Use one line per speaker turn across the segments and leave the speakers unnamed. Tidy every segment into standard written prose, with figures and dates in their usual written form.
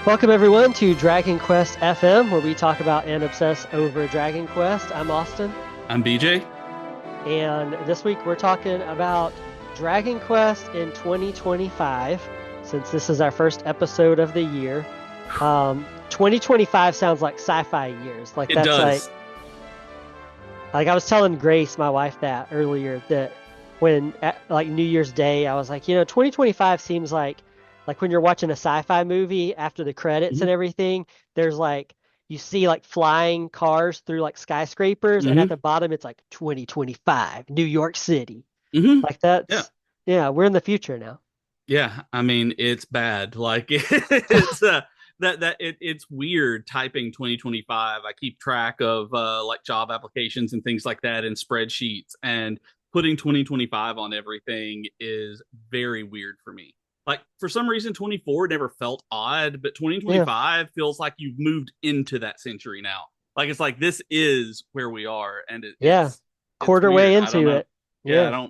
Welcome everyone to Dragon Quest FM, where we talk about and obsess over Dragon Quest. I'm Austin,
I'm BJ.
and this week we're talking about Dragon Quest in 2025, since this is our first episode of the year. 2025 sounds like sci-fi years. Like
It
that's
does.
like I was telling Grace, my wife, that earlier that when at, like New Year's Day, I was like, 2025 seems like when you're watching a sci-fi movie after the credits and
Hmm.
everything, there's like you see like flying cars through like skyscrapers, and at
Hmm.
the bottom it's like 2025 New York City.
Hmm.
Like
Yeah.
yeah, we're in the future now.
Yeah. I mean, it's bad. Like it's it's weird typing 2025. I keep track of like job applications and things like that in spreadsheets, and putting 2025 on everything is very weird for me. Like for some reason 24 never felt odd, but
Yeah,
2025 feels like you've moved into that century now. Like it's like this is where we are, and
yeah,
it's
quarter way
weird. I don't
into
know.
it.
Yeah,
Yeah.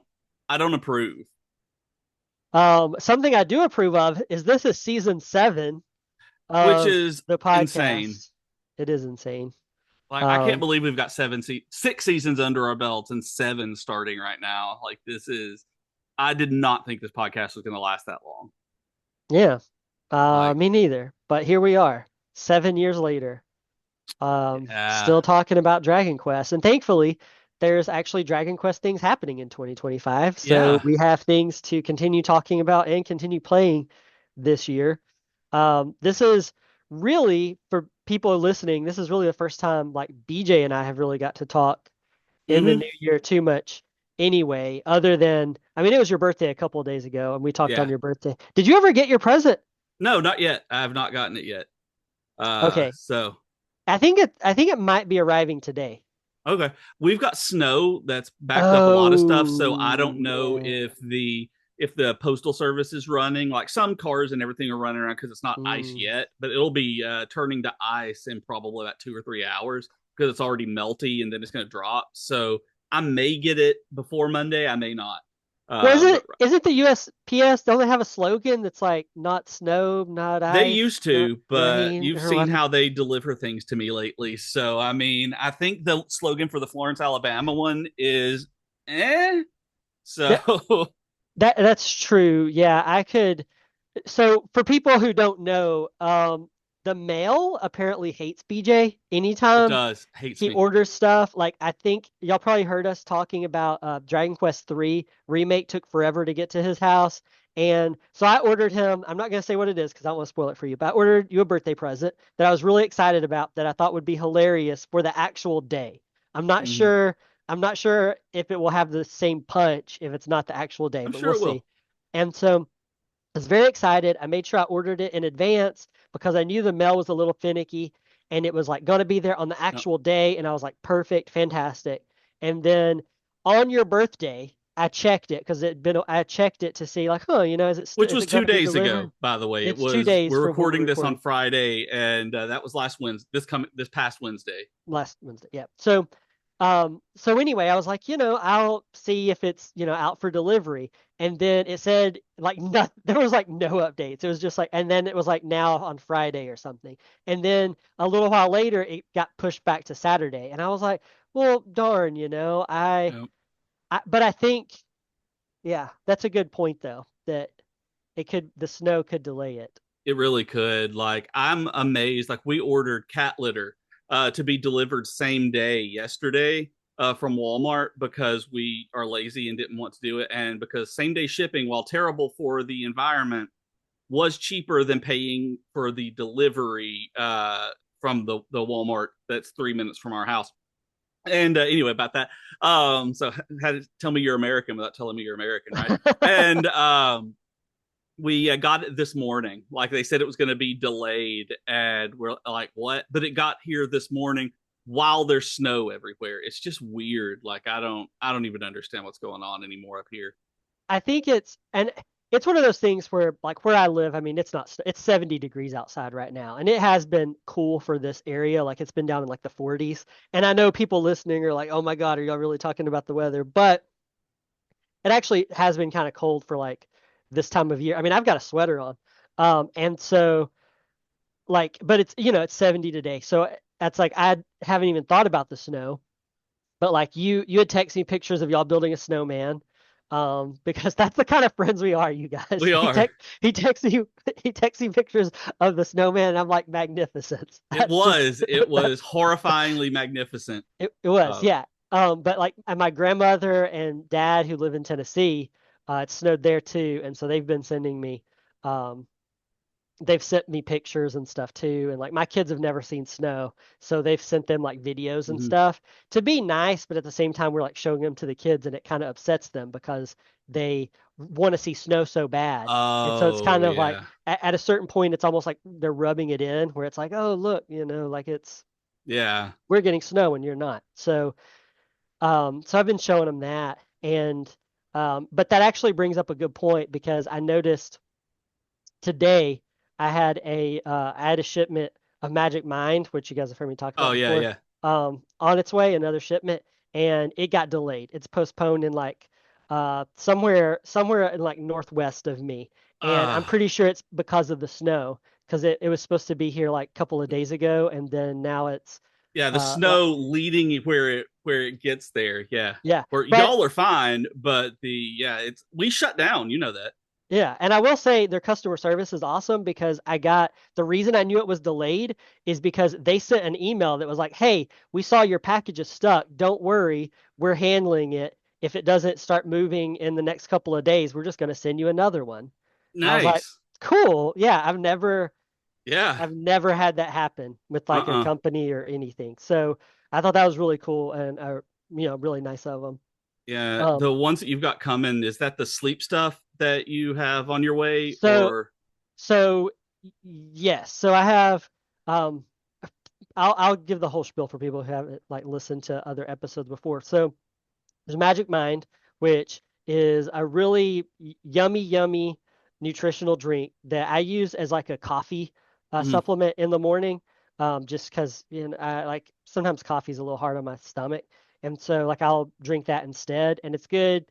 I don't approve.
Something I do approve of is this is season 7
Which
of
is
the
insane.
podcast. It is insane.
Like I can't
Um,
believe we've got 6 seasons under our belts and seven starting right now. Like this is I did not think this podcast was going to last that long.
yeah.
Like
Me neither. But here we are, 7 years later.
yeah.
Still talking about Dragon Quest. And thankfully, there's actually Dragon Quest things happening in 2025. So
Yeah.
we have things to continue talking about and continue playing this year. This is really, for people listening, this is really the first time like BJ and I have really got to talk in the
Hmm.
new year too much anyway, other than, I mean, it was your birthday a couple of days ago and we talked on
Yeah.
your birthday. Did you ever get your present?
No, not yet. I have not gotten it yet.
Okay.
So
I think it might be arriving today.
okay. We've got snow that's backed up a lot of stuff, so I don't
Oh,
know
yeah.
if the postal service is running. Like some cars and everything are running around because it's not ice
Mm.
yet, but it'll be turning to ice in probably about 2 or 3 hours because it's already melty and then it's going to drop. So I may get it before Monday. I may not.
Was
But
it, isn't the USPS, don't they have a slogan that's like not snow, not
they
ice,
used
not
to, but
rain
you've
or
seen
whatever?
how they deliver things to me lately. So I mean, I think the slogan for the Florence, Alabama one is eh.
That,
So
that's true. Yeah, I could. So for people who don't know, the mail apparently hates BJ.
it
Anytime
does. Hates
he
me.
orders stuff, like I think y'all probably heard us talking about Dragon Quest 3 remake took forever to get to his house. And so I ordered him, I'm not gonna say what it is because I don't want to spoil it for you, but I ordered you a birthday present that I was really excited about that I thought would be hilarious for the actual day. I'm not
Mhm.
sure, I'm not sure if it will have the same punch if it's not the actual day,
I'm
but
sure
we'll
it will.
see. And so I was very excited. I made sure I ordered it in advance because I knew the mail was a little finicky and it was like going to be there on the
No.
actual day. And I was like, perfect, fantastic. And then on your birthday, I checked it because I checked it to see like, huh,
Which
is
was
it going
two
to be
days ago,
delivered?
by the way. It
It's two
was
days
we're
from when we
recording this on
recorded
Friday, and that was last Wednesday. This past Wednesday.
last Wednesday. Yeah. So anyway, I was like, I'll see if it's, out for delivery. And then it said like no, there was like no updates. It was just like, and then it was like now on Friday or something. And then a little while later, it got pushed back to Saturday. And I was like, well, darn,
No.
but I think, yeah, that's a good point though, that the snow could delay it.
It really could. Like I'm amazed. Like we ordered cat litter to be delivered same day yesterday from Walmart because we are lazy and didn't want to do it, and because same day shipping, while terrible for the environment, was cheaper than paying for the delivery from the Walmart that's 3 minutes from our house. And anyway, about that. So had to tell me you're American without telling me you're American, right? And we got it this morning. Like they said, it was going to be delayed, and we're like, "What?" But it got here this morning while there's snow everywhere. It's just weird. Like I don't even understand what's going on anymore up here.
I think it's one of those things where like where I live, I mean it's 70 degrees outside right now and it has been cool for this area, like it's been down in like the 40s. And I know people listening are like, "Oh my God, are y'all really talking about the weather?" But it actually has been kind of cold for like this time of year. I mean, I've got a sweater on. And so like, but it's, it's 70 today. So that's like, I haven't even thought about the snow, but like you had texted me pictures of y'all building a snowman. Because that's the kind of friends we are, you guys.
We are.
He texts you he texts you pictures of the snowman, and I'm like, magnificent.
It
That's just
was. It was
that's
horrifyingly magnificent.
it was,
Um,
yeah. But like, and my grandmother and dad who live in Tennessee, it snowed there too, and so they've been sending me um they've sent me pictures and stuff too. And like, my kids have never seen snow, so they've sent them like videos and
mhm.
stuff to be nice, but at the same time we're like showing them to the kids, and it kind of upsets them because they want to see snow so bad. And so it's
Oh
kind of like,
yeah,
at a certain point it's almost like they're rubbing it in, where it's like, oh look, like, it's
yeah.
we're getting snow and you're not. So I've been showing them that. And but that actually brings up a good point, because I noticed today I had a shipment of Magic Mind, which you guys have heard me talk
Oh
about
yeah,
before,
yeah.
on its way, another shipment, and it got delayed. It's postponed in like somewhere in like northwest of me, and I'm
Uh
pretty sure it's because of the snow, because it was supposed to be here like a couple of days ago, and then now it's
yeah. The
like,
snow leading where it gets there. Yeah.
yeah.
Where
But
y'all are fine, but it's we shut down. You know that.
yeah, and I will say their customer service is awesome, because the reason I knew it was delayed is because they sent an email that was like, "Hey, we saw your package is stuck. Don't worry, we're handling it. If it doesn't start moving in the next couple of days, we're just going to send you another one." And I was like,
Nice.
"Cool. Yeah,
Yeah.
I've never had that happen with like a
Uh-uh.
company or anything." So I thought that was really cool, and really nice of them.
Yeah.
Um,
The ones that you've got coming, is that the sleep stuff that you have on your way,
so
or
so yes, so I have um I'll give the whole spiel for people who haven't like listened to other episodes before. So there's Magic Mind, which is a really yummy nutritional drink that I use as like a coffee
mhm.
supplement in the morning. Just because, I like, sometimes coffee's a little hard on my stomach, and so like I'll drink that instead, and it's good,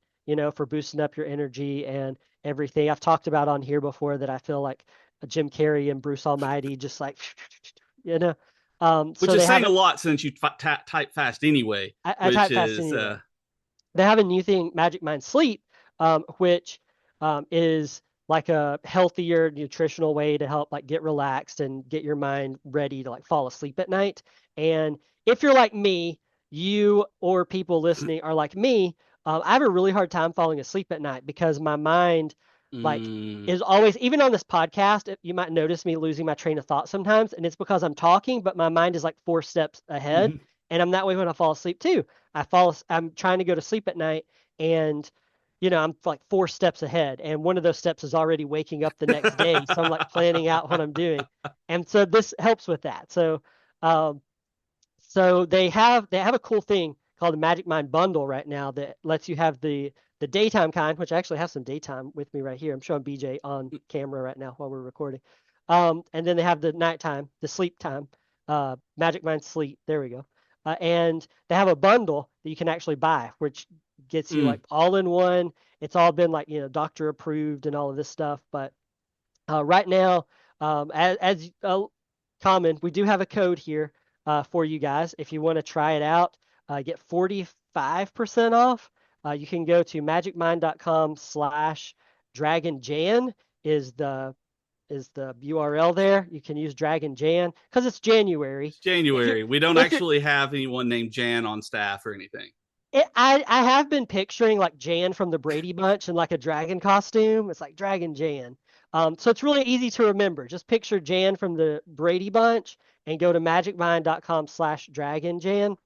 for boosting up your energy and everything. I've talked about on here before that I feel like Jim Carrey and Bruce Almighty, just like, you know.
Which
So
is
they have
saying a lot since you type fast anyway,
I
which
type fast
is
anyway. They have a new thing, Magic Mind Sleep, which is like a healthier nutritional way to help like get relaxed and get your mind ready to like fall asleep at night. And if you're like me, you or people listening are like me, I have a really hard time falling asleep at night, because my mind like
mm,
is always, even on this podcast, you might notice me losing my train of thought sometimes, and it's because I'm talking, but my mind is like four steps ahead,
mhm.
and I'm that way when I fall asleep too. I'm trying to go to sleep at night, and I'm like four steps ahead, and one of those steps is already waking up the next day. So I'm like planning out what I'm doing. And so this helps with that. Um, so they have a cool thing called the Magic Mind Bundle right now that lets you have the daytime kind, which I actually have some daytime with me right here. I'm showing BJ on camera right now while we're recording. And then they have the nighttime, the sleep time, Magic Mind Sleep. There we go. And they have a bundle that you can actually buy, which gets you
Mm.
like all in one. It's all been like, doctor approved and all of this stuff. But right now, as common, we do have a code here for you guys. If you want to try it out, get 45% off. You can go to magicmind.com/dragonjan is the URL there. You can use Dragon Jan because it's January.
It's
If you're
January. We don't
if you're
actually have anyone named Jan on staff or anything.
I have been picturing like Jan from the Brady Bunch in like a dragon costume. It's like Dragon Jan. So it's really easy to remember. Just picture Jan from the Brady Bunch and go to magicmind.com/dragon Jan.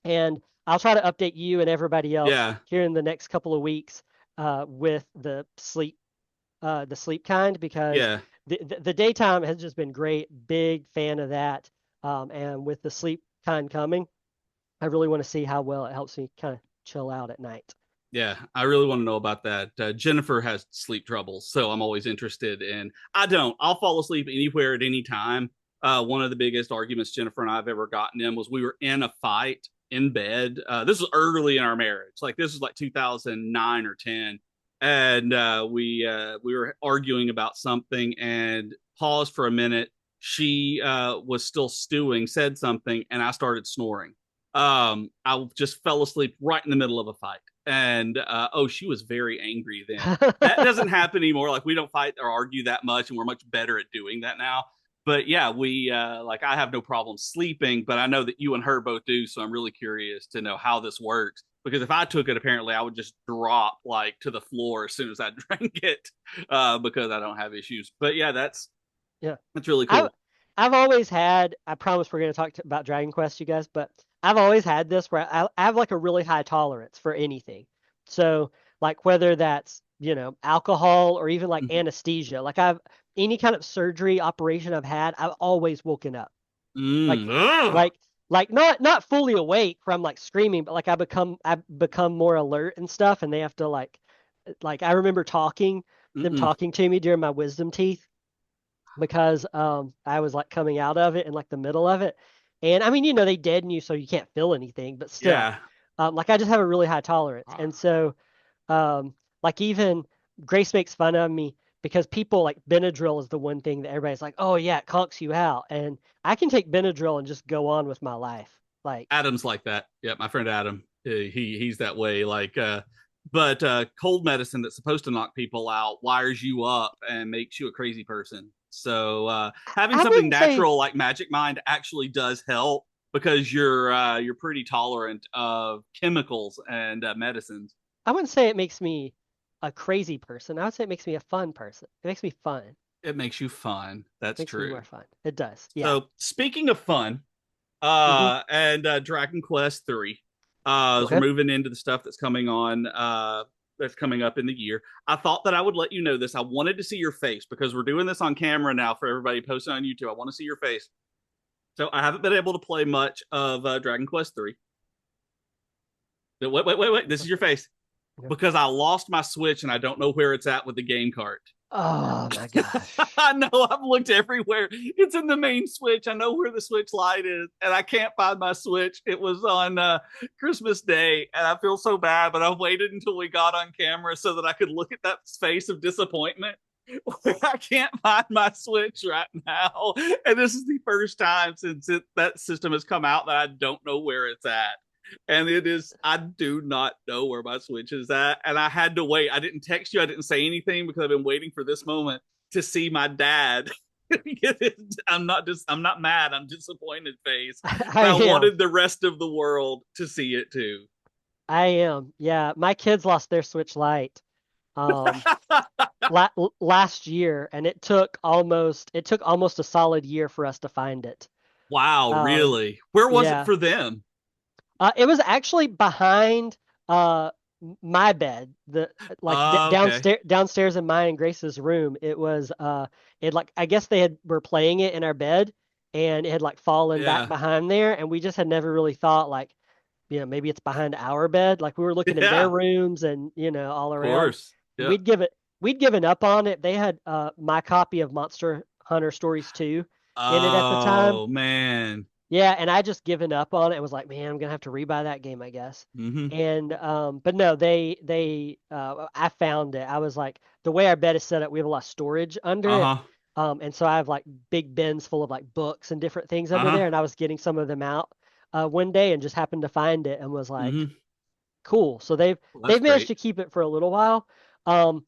And I'll try to update you and everybody else
Yeah,
here in the next couple of weeks with the sleep kind, because
yeah,
the daytime has just been great. Big fan of that. And with the sleep kind coming, I really want to see how well it helps me kind of chill out at night.
yeah. I really want to know about that. Jennifer has sleep troubles, so I'm always interested in. I don't. I'll fall asleep anywhere at any time. One of the biggest arguments Jennifer and I have ever gotten in was we were in a fight in bed. This was early in our marriage. Like this was like 2009 or 10, and we were arguing about something and paused for a minute. she was still stewing, said something, and I started snoring. I just fell asleep right in the middle of a fight. And oh, she was very angry then. That doesn't happen anymore. Like we don't fight or argue that much, and we're much better at doing that now. But yeah, we like I have no problem sleeping, but I know that you and her both do, so I'm really curious to know how this works. Because if I took it, apparently I would just drop like to the floor as soon as I drank it, because I don't have issues. But yeah,
Yeah.
that's really
I've
cool.
I've always had, I promise we're going to talk about Dragon Quest, you guys, but I've always had this where I have like a really high tolerance for anything. So like whether that's, alcohol or even like anesthesia, like any kind of surgery operation I've had, I've always woken up. Like,
Ugh.
like not fully awake from like screaming, but like I become more alert and stuff, and they have to like I remember them
Mm-mm.
talking to me during my wisdom teeth because I was like coming out of it in like the middle of it. And I mean, they deaden you so you can't feel anything, but still.
Yeah.
Like I just have a really high tolerance. And so um like even Grace makes fun of me because people like Benadryl is the one thing that everybody's like, "Oh yeah, it conks you out." And I can take Benadryl and just go on with my life. Like
Adam's like that. Yeah, my friend Adam. He's that way. Like, but cold medicine that's supposed to knock people out wires you up and makes you a crazy person. So having
I
something
wouldn't say
natural like Magic Mind actually does help because you're pretty tolerant of chemicals and medicines.
I wouldn't say it makes me a crazy person. I would say it makes me a fun person. It makes me fun.
It makes you fun. That's
Makes me more
true.
fun. It does. Yeah.
So speaking of fun,
Hmm.
and Dragon Quest 3. As we're
Okay.
moving into the stuff that's coming on, that's coming up in the year. I thought that I would let you know this. I wanted to see your face because we're doing this on camera now for everybody posting on YouTube. I want to see your face. So I haven't been able to play much of Dragon Quest 3. Wait, wait, wait, wait. This is your face
Okay.
because I lost my Switch and I don't know where it's at with the game cart.
Oh my gosh.
I know I've looked everywhere. It's in the main Switch. I know where the Switch Lite is, and I can't find my Switch. It was on Christmas Day, and I feel so bad. But I waited until we got on camera so that I could look at that face of disappointment. I can't find my Switch right now, and this is the first time since that system has come out that I don't know where it's at. And it is, I do not know where my Switch is at. And I had to wait. I didn't text you, I didn't say anything because I've been waiting for this moment to see my dad. I'm not mad, I'm disappointed face.
I
But I
am.
wanted the rest of the world to see it too.
I am. Yeah, my kids lost their Switch Lite last year, and it took almost a solid year for us to find it.
Wow,
Um,
really? Where was it
yeah.
for them?
It was actually behind uh my bed, the like
Okay.
downstairs in mine and Grace's room. It like I guess they were playing it in our bed, and it had like fallen back
Yeah.
behind there, and we just had never really thought like, maybe it's behind our bed. Like we were looking in their
Yeah. Of
rooms and all around.
course. Yep.
We'd given up on it. They had my copy of Monster Hunter Stories 2 in it at the time.
Oh man.
Yeah, and I just given up on it and was like, man, I'm gonna have to rebuy that game, I guess.
Mm-hmm.
And but no, I found it. I was like, the way our bed is set up, we have a lot of storage under it.
Uh-huh.
And so I have like big bins full of like books and different things under
Uh-huh.
there, and I was getting some of them out one day and just happened to find it and was like,
Mm-hmm.
cool. So they've
Well, that's
they've managed
great.
to keep it for a little while. Um,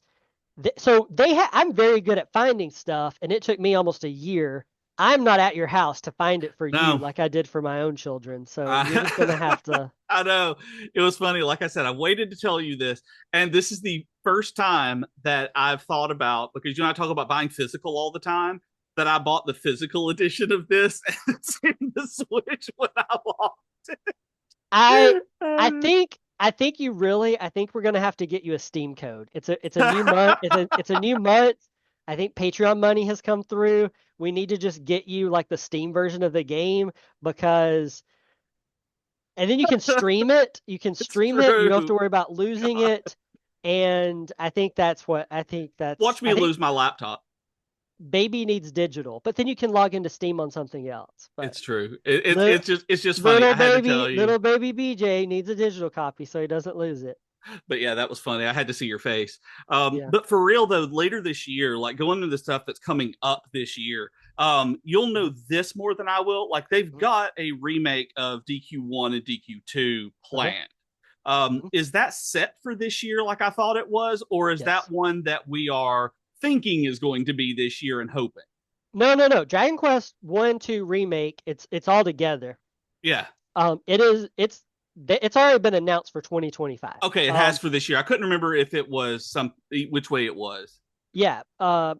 so I'm very good at finding stuff, and it took me almost a year. I'm not at your house to find it for you
No.
like I did for my own children. So you're just gonna
I,
have to.
I know. It was funny. Like I said, I waited to tell you this. And this is the first time that I've thought about, because you and I talk about buying physical all the time, that I bought the physical edition of this and it's in the Switch when I bought
I I
it.
think I think you really I think we're gonna have to get you a Steam code. It's a new month. It's a new month. I think Patreon money has come through. We need to just get you like the Steam version of the game because and then you can stream it. You can
It's
stream it. You don't have to
true.
worry about losing
God.
it. And
Watch me
I think
lose my laptop.
baby needs digital, but then you can log into Steam on something else. But
It's true. It,
li-
it's just funny. I had to tell you.
little baby BJ needs a digital copy so he doesn't lose it.
But yeah, that was funny. I had to see your face.
Yeah.
But for real though, later this year, like going into the stuff that's coming up this year, you'll know this more than I will. Like they've
Mhm.
got a remake of DQ1 and DQ2
Uh-huh.
planned.
Mhm.
Is that set for this year like I thought it was, or is that
Yes.
one that we are thinking is going to be this year and hoping?
No, no, no. Dragon Quest 1, 2 remake, it's all together.
Yeah.
It is it's already been announced for 2025.
Okay, it has for this year. I couldn't remember if it was some which way it was.
Yeah.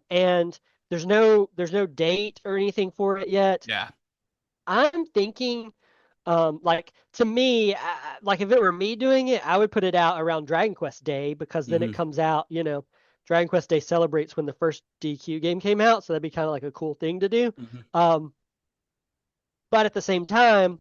And there's no date or anything for it yet.
Yeah.
I'm thinking like to me, like if it were me doing it, I would put it out around Dragon Quest Day because then it
Hmm.
comes out, Dragon Quest Day celebrates when the first DQ game came out, so that'd be kind of like a cool thing to do.
Hmm.
Um, but at the same time,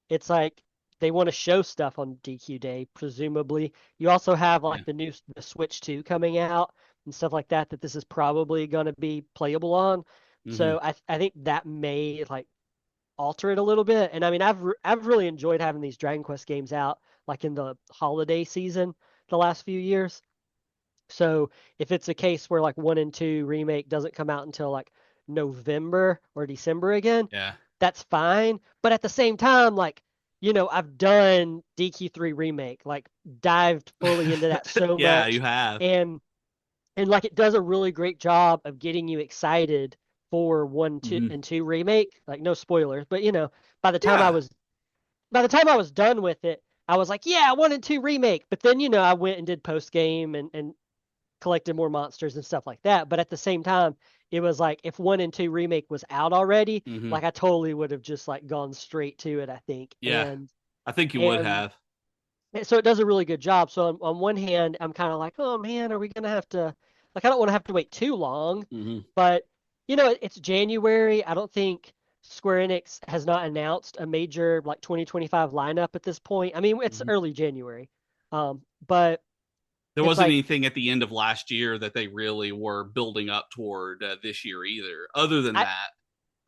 it's like they want to show stuff on DQ Day, presumably. You also have
Yeah.
like the Switch 2 coming out and stuff like that this is probably going to be playable on.
Hmm.
So I think that may like alter it a little bit. And I mean, I've really enjoyed having these Dragon Quest games out like in the holiday season the last few years. So if it's a case where like 1 and 2 remake doesn't come out until like November or December again,
Yeah.
that's fine. But at the same time, like, I've done DQ3 remake, like dived fully into that so
Yeah, you
much.
have.
And like it does a really great job of getting you excited for 1, 2
Hmm.
and 2 remake. Like no spoilers, but by the time I
Yeah.
was by the time I was done with it, I was like, yeah, 1 and 2 remake. But then, I went and did post game and collected more monsters and stuff like that. But at the same time, it was like if 1 and 2 remake was out already,
Hmm.
like I totally would have just like gone straight to it, I think.
Yeah.
And
I think you would
and
have.
so it does a really good job. So on one hand, I'm kind of like, oh man, are we gonna have to like I don't want to have to wait too long,
Hmm.
but it's January. I don't think Square Enix has not announced a major like 2025 lineup at this point. I mean, it's
Hmm.
early January. But
There
it's
wasn't
like
anything at the end of last year that they really were building up toward this year either, other than
I
that.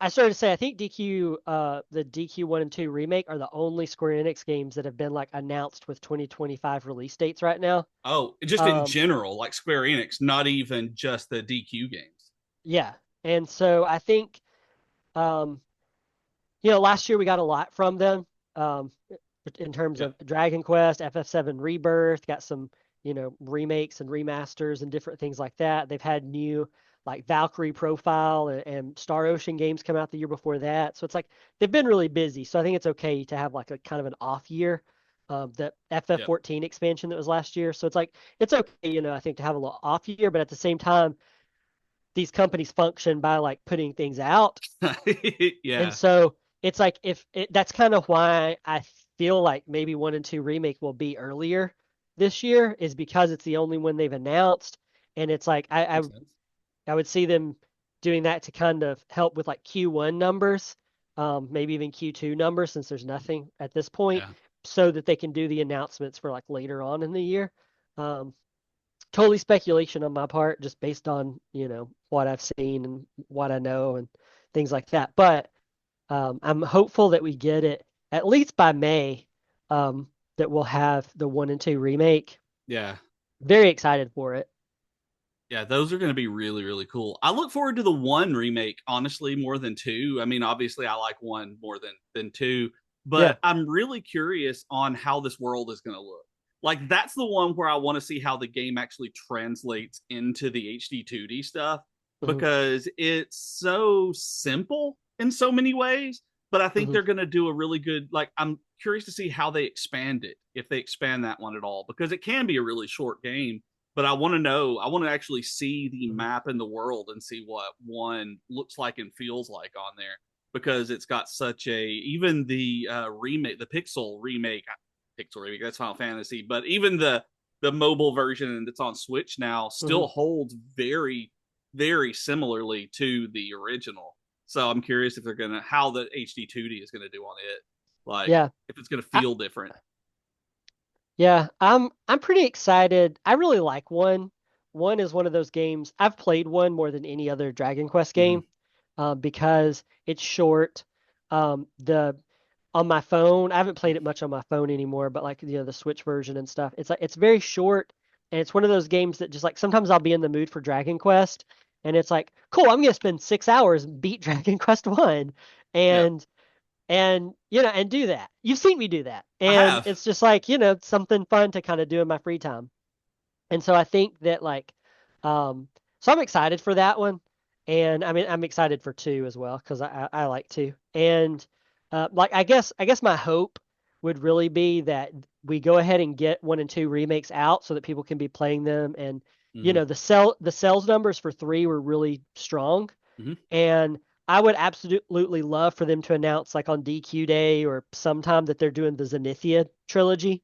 I started to say I think the DQ 1 and 2 remake are the only Square Enix games that have been like announced with 2025 release dates right now.
Oh, just in
Um,
general, like Square Enix, not even just the DQ games.
yeah. And so I think um, last year we got a lot from them in terms
Yep.
of Dragon Quest, FF7 Rebirth, got some, remakes and remasters and different things like that. They've had new like Valkyrie Profile and Star Ocean games come out the year before that. So it's like they've been really busy. So I think it's okay to have like a kind of an off year. The
Yep.
FF14 expansion that was last year. So it's like it's okay, I think to have a little off year, but at the same time, these companies function by like putting things out. And
Yeah.
so it's like that's kind of why I feel like maybe 1 and 2 remake will be earlier this year is because it's the only one they've announced. And it's like
Makes sense.
I would see them doing that to kind of help with like Q1 numbers, maybe even Q2 numbers since there's nothing at this point,
Yeah.
so that they can do the announcements for like later on in the year. Um, Totally speculation on my part, just based on, what I've seen and what I know and things like that. But I'm hopeful that we get it at least by May, that we'll have the 1 and 2 remake.
Yeah.
Very excited for it.
Yeah, those are going to be really, really cool. I look forward to the one remake, honestly, more than two. I mean, obviously, I like one more than two,
Yeah.
but I'm really curious on how this world is going to look. Like, that's the one where I want to see how the game actually translates into the HD 2D stuff
Hmm.
because it's so simple in so many ways. But I think
Hmm.
they're going to do a really good, like, I'm curious to see how they expand it, if they expand that one at all, because it can be a really short game, but I want to know, I want to actually see the
Hmm.
map in the world and see what one looks like and feels like on there because it's got such a, even the remake, the pixel remake, that's Final Fantasy, but even the mobile version that's on Switch now
Hmm.
still holds very, very similarly to the original. So I'm curious if they're gonna, how the HD 2D is gonna do on it, like
Yeah.
if it's gonna
I,
feel different.
yeah. I'm pretty excited. I really like one. One is one of those games I've played one more than any other Dragon Quest
Mm-hmm.
game, because it's short. The on my phone. I haven't played it much on my phone anymore, but like the Switch version and stuff. It's like it's very short and it's one of those games that just like sometimes I'll be in the mood for Dragon Quest and it's like, cool, I'm gonna spend 6 hours and beat Dragon Quest 1
Yep,
and and do that. You've seen me do that.
I
And
have.
it's just like, something fun to kind of do in my free time. And so I think that like, so I'm excited for that one, and I mean I'm excited for two as well because I like two, and like I guess my hope would really be that we go ahead and get one and two remakes out so that people can be playing them, and
Hmm.
the sales numbers for three were really strong,
Hmm.
and I would absolutely love for them to announce like on DQ Day or sometime that they're doing the Zenithia trilogy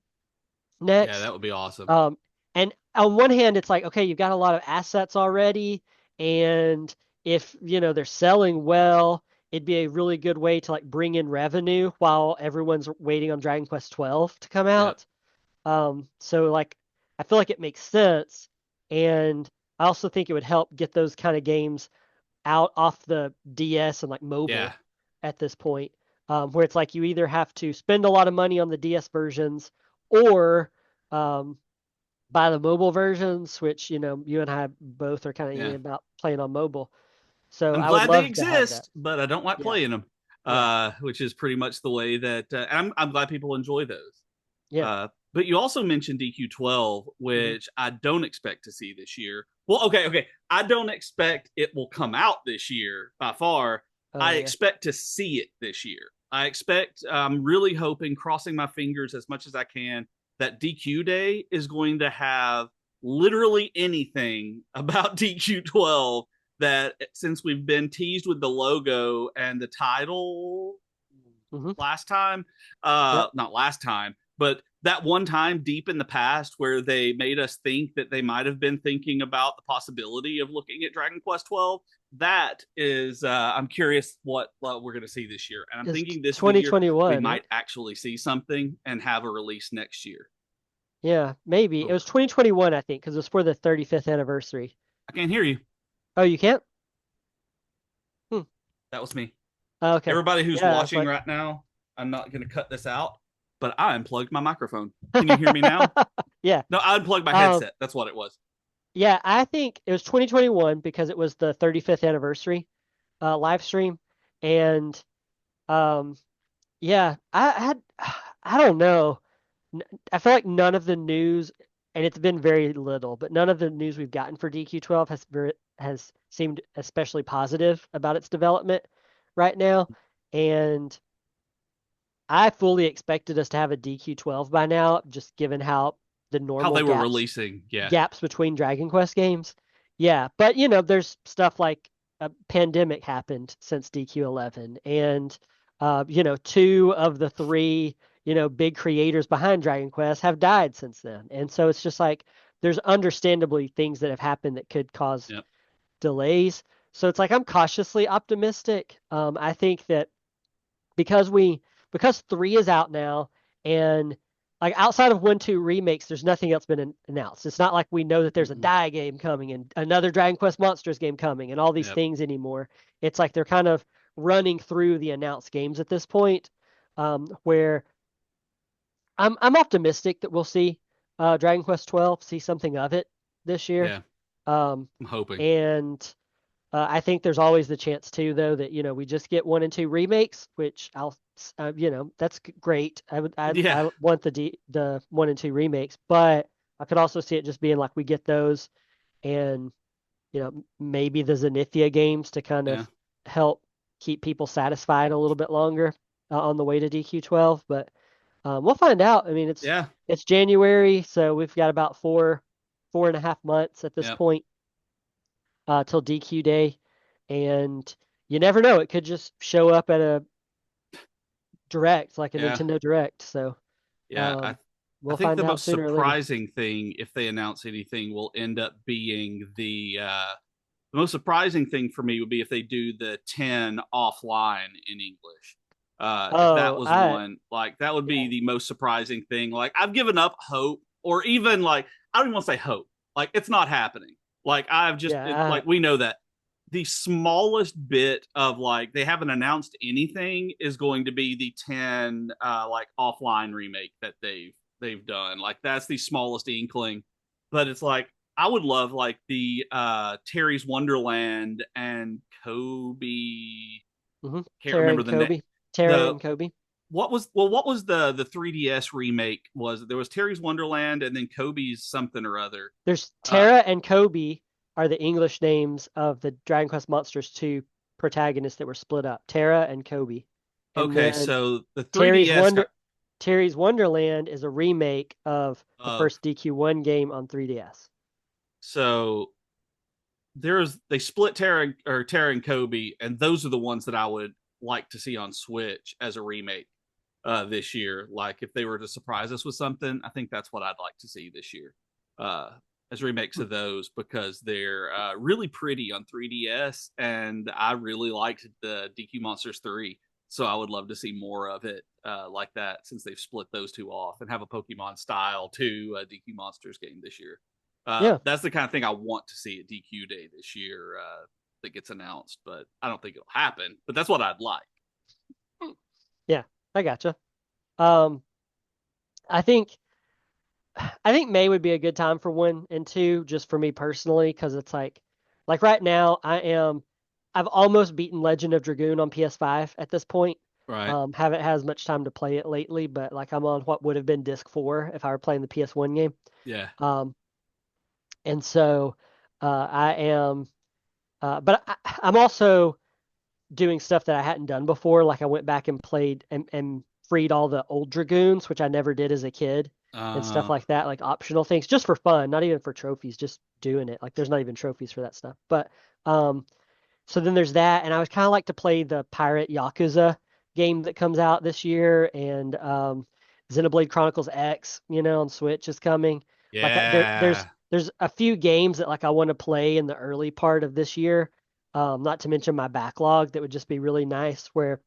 Yeah,
next.
that would be awesome.
um, and on one hand, it's like, okay, you've got a lot of assets already, and if, they're selling well, it'd be a really good way to like bring in revenue while everyone's waiting on Dragon Quest 12 to come
Yep.
out. So like I feel like it makes sense, and I also think it would help get those kind of games out off the DS and like
Yeah.
mobile at this point, where it's like you either have to spend a lot of money on the DS versions or um, buy the mobile versions, which you and I both are kind of
Yeah.
about playing on mobile. So
I'm
I would
glad they
love to have that.
exist, but I don't like
Yeah,
playing them.
yeah,
Which is pretty much the way that I'm glad people enjoy those.
yeah.
But you also mentioned DQ12,
Hmm.
which I don't expect to see this year. Well, okay. I don't expect it will come out this year by far.
Oh
I
yeah.
expect to see it this year. I'm really hoping, crossing my fingers as much as I can, that DQ Day is going to have literally anything about DQ12 that, since we've been teased with the logo and the title
Hmm.
last time,
Yep.
not last time, but that one time deep in the past where they made us think that they might have been thinking about the possibility of looking at Dragon Quest 12. That is, I'm curious what we're going to see this year. And I'm
It's
thinking this is the year we
2021,
might
right?
actually see something and have a release next year.
Yeah, maybe. It
Oh,
was 2021, I think, because it was for the 35th anniversary.
I can't hear you.
Oh, you can't? Hmm.
That was me.
Oh, okay.
Everybody who's
Yeah, it's
watching
like,
right now, I'm not going to cut this out, but I unplugged my microphone. Can you hear me now?
yeah.
No, I unplugged my
Um,
headset. That's what it was.
yeah, I think it was 2021 because it was the 35th anniversary live stream, and um, yeah, I had, I don't know. I feel like none of the news, and it's been very little, but none of the news we've gotten for DQ12 has seemed especially positive about its development right now, and I fully expected us to have a DQ12 by now, just given how the
How
normal
they were
gaps
releasing. Yeah.
gaps between Dragon Quest games. Yeah, but there's stuff like a pandemic happened since DQ11, and two of the three big creators behind Dragon Quest have died since then, and so it's just like there's understandably things that have happened that could cause
Yep.
delays. So it's like I'm cautiously optimistic. I think that because because three is out now, and like outside of 1-2 remakes, there's nothing else been announced. It's not like we know that there's a
Mm-hmm.
Die game coming and another Dragon Quest Monsters game coming and all these
Yep.
things anymore. It's like they're kind of running through the announced games at this point, where I'm optimistic that we'll see Dragon Quest 12, see something of it this year.
Yeah.
Um,
I'm hoping.
and I think there's always the chance too, though, that we just get 1 and 2 remakes, which that's great.
Yeah.
I want the 1 and 2 remakes, but I could also see it just being like we get those, and maybe the Zenithia games to kind
Yeah.
of help keep people satisfied a little bit longer on the way to DQ12. But we'll find out. I mean,
Yeah.
it's January, so we've got about 4.5 months at this
Yeah.
point till DQ day, and you never know. It could just show up at a direct, like a
Yeah.
Nintendo Direct. So
Yeah.
um,
I
we'll
think
find
the
out
most
sooner or later.
surprising thing, if they announce anything, will end up being the most surprising thing for me would be if they do the 10 offline in English. If that
Oh,
was one, like that would be
yeah,
the most surprising thing. Like I've given up hope, or even like I don't even want to say hope. Like it's not happening. Like I've just
yeah,
like we know that. the smallest bit of like they haven't announced anything is going to be the 10 like offline remake that they've done. Like that's the smallest inkling. But it's like I would love like the Terry's Wonderland and Kobe,
Hmm.
can't remember the name.
Tara
The
and Kobe.
what was the 3DS remake? Was there was Terry's Wonderland and then Kobe's something or other.
There's
Uh
Tara and Kobe are the English names of the Dragon Quest Monsters 2 protagonists that were split up. Tara and Kobe. And
okay,
then
so the
Terry's
3DS got
Wonder Terry's Wonderland is a remake of the
of
first DQ1 game on 3DS.
so there's they split Terra and Kobe, and those are the ones that I would like to see on Switch as a remake this year. Like if they were to surprise us with something, I think that's what I'd like to see this year uh, as remakes
Hmm.
of those because they're really pretty on 3DS, and I really liked the DQ Monsters 3. So I would love to see more of it like that since they've split those two off and have a Pokemon style to DQ Monsters game this year.
Yeah.
That's the kind of thing I want to see at DQ Day this year that gets announced, but I don't think it'll happen. But that's what I'd like.
Yeah. I gotcha. Um, I think I think May would be a good time for 1 and 2, just for me personally, because it's like right now I've almost beaten Legend of Dragoon on PS5 at this point.
Right?
Haven't had as much time to play it lately, but like I'm on what would have been disc 4 if I were playing the PS1 game.
Yeah.
Um, and so I am, but I'm also doing stuff that I hadn't done before. Like I went back and played and freed all the old Dragoons, which I never did as a kid, and stuff
Uh,
like that, like optional things just for fun, not even for trophies, just doing it. Like there's not even trophies for that stuff. But um, so then there's that, and I was kind of like to play the Pirate Yakuza game that comes out this year, and Xenoblade Chronicles X, on Switch is coming. Like
yeah.
there's a few games that like I want to play in the early part of this year. Not to mention my backlog that would just be really nice. Where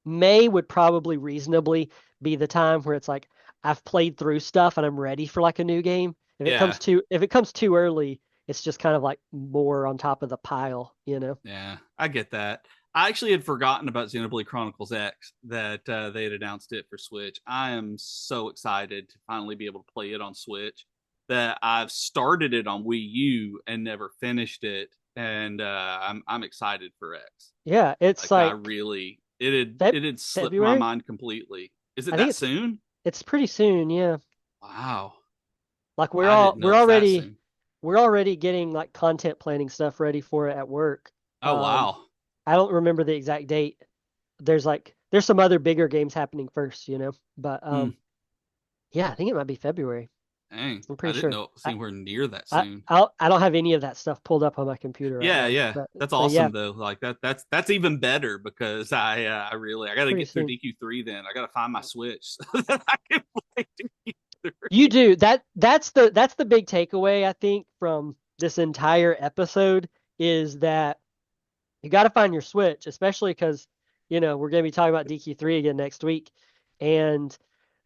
May would probably reasonably be the time where it's like I've played through stuff and I'm ready for like a new game.
Yeah.
If it comes too early, it's just kind of like more on top of the pile.
Yeah. I get that. I actually had forgotten about Xenoblade Chronicles X that they had announced it for Switch. I am so excited to finally be able to play it on Switch that I've started it on Wii U and never finished it, and I'm excited for X.
Yeah, it's
Like I
like
really it had slipped my
February.
mind completely. Is it
I think
that soon?
it's pretty soon, yeah.
Wow.
Like
I didn't know it was that soon.
we're already getting like content planning stuff ready for it at work.
Oh
Um
wow.
I don't remember the exact date. There's some other bigger games happening first. But
Hmm.
yeah, I think it might be February.
Dang.
I'm
I
pretty
didn't
sure.
know it was anywhere near that
I
soon.
I don't have any of that stuff pulled up on my computer right
Yeah,
now.
yeah.
But
That's
but yeah,
awesome though. Like that's even better because I really I got
it's
to
pretty
get through
soon.
DQ3 then. I got to find my Switch so that I can play
You
DQ3.
do that. That's the big takeaway I think from this entire episode is that you got to find your switch, especially because we're going to be talking about DQ3 again next week, and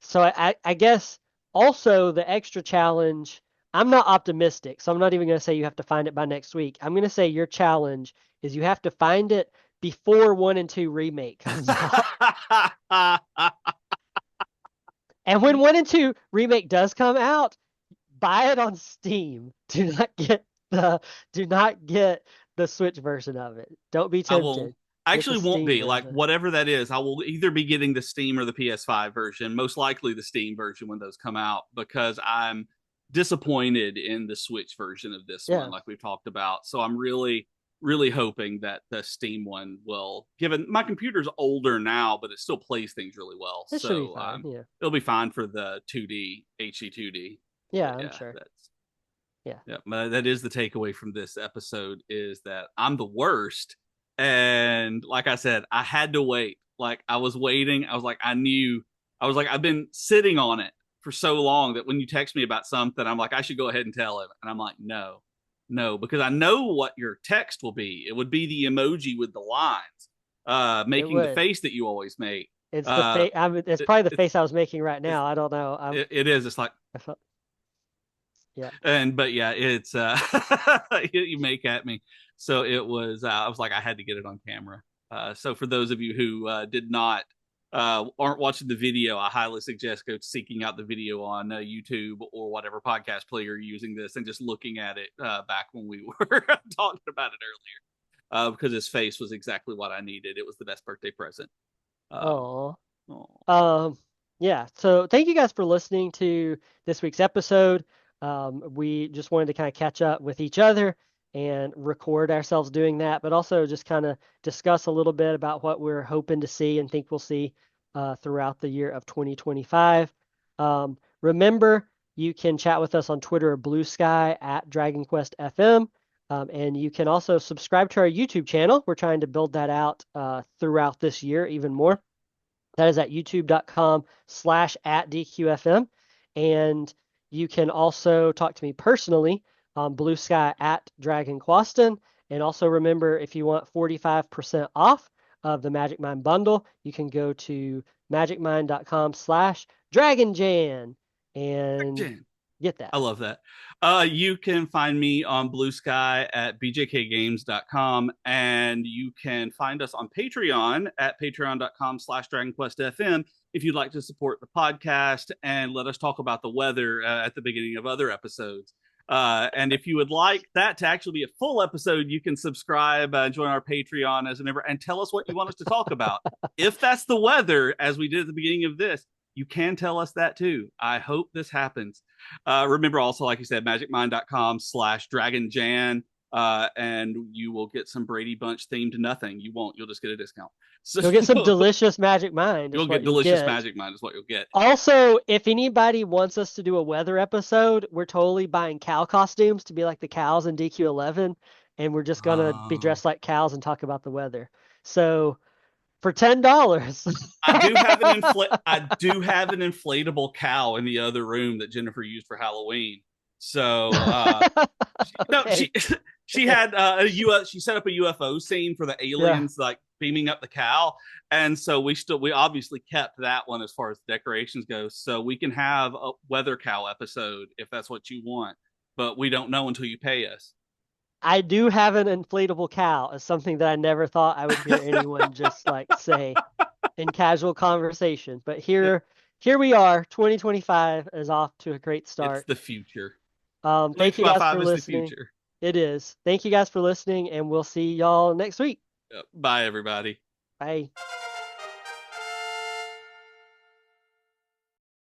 so I guess also the extra challenge. I'm not optimistic, so I'm not even going to say you have to find it by next week. I'm going to say your challenge is you have to find it before 1 and 2 remake comes out. And when 1 and 2 remake does come out, buy it on Steam. The do not get the Switch version of it. Don't be
I will
tempted.
I
Get the
actually won't
Steam
be like
version.
whatever that is. I will either be getting the Steam or the PS5 version, most likely the Steam version when those come out because I'm disappointed in the Switch version of this one
Yeah,
like we've talked about. So I'm really hoping that the Steam one will given my computer's older now but it still plays things really well.
it should be
So
fine. Yeah,
it'll be fine for the 2D HD 2D.
yeah,
But
I'm
yeah,
sure.
that's
Yeah,
yeah, that is the takeaway from this episode is that I'm the worst. And like I said, I had to wait. Like I was waiting. I was like, I was like, I've been sitting on it for so long that when you text me about something, I'm like, I should go ahead and tell him. And I'm like, no, because I know what your text will be. It would be the emoji with the lines,
it
making the
would.
face that you always make.
It's the
Uh,
face. It's
it,
probably the
it's,
face I was making right
it's,
now. I don't know.
it is. It's like,
I felt, yeah.
and but yeah, it's you make at me. So it was, I was like, I had to get it on camera. So for those of you who did not aren't watching the video, I highly suggest go seeking out the video on YouTube or whatever podcast player you're using this, and just looking at it back when we were talking about it earlier. Because his face was exactly what I needed. It was the best birthday present. Um,
Oh.
oh,
Um, yeah, so thank you guys for listening to this week's episode. We just wanted to kind of catch up with each other and record ourselves doing that, but also just kind of discuss a little bit about what we're hoping to see and think we'll see throughout the year of 2025. Remember, you can chat with us on Twitter or Blue Sky at Dragon Quest FM. And you can also subscribe to our YouTube channel. We're trying to build that out throughout this year even more. That is at youtube.com/@DQFM. And you can also talk to me personally on Blue Sky at Dragon Quaston. And also remember, if you want 45% off of the Magic Mind bundle, you can go to magicmind.com/DragonJan and
Jen,
get that.
I love that. You can find me on Blue Sky at bjkgames.com, and you can find us on Patreon at patreon.com/DragonQuestFM if you'd like to support the podcast and let us talk about the weather at the beginning of other episodes. And if you would like that to actually be a full episode, you can subscribe, join our Patreon as a member, and tell us what you want us to talk about. If that's the weather, as we did at the beginning of this, you can tell us that too. I hope this happens. Remember also, like you said, magicmind.com/dragonjan, and you will get some Brady Bunch themed nothing. You won't. You'll just get a discount. So
You'll get some delicious Magic Mind,
you'll
is what
get
you'll
delicious
get.
Magic Mind is what you'll get.
Also, if anybody wants us to do a weather episode, we're totally buying cow costumes to be like the cows in DQ11, and we're just gonna be
Oh.
dressed like cows and talk about the weather. So for $10.
I do have an inflatable cow in the other room that Jennifer used for Halloween. So no,
Okay.
she had she set up a UFO scene for the
Yeah.
aliens like beaming up the cow, and so we obviously kept that one as far as decorations go. So we can have a weather cow episode if that's what you want, but we don't know until you pay us.
I do have an inflatable cow as something that I never thought I would hear anyone just like say in casual conversation. But here we are. 2025 is off to a great
It's
start.
the future.
Thank you guys
2025
for
is the
listening.
future.
It is. Thank you guys for listening, and we'll see y'all next week.
Bye, everybody.
Bye.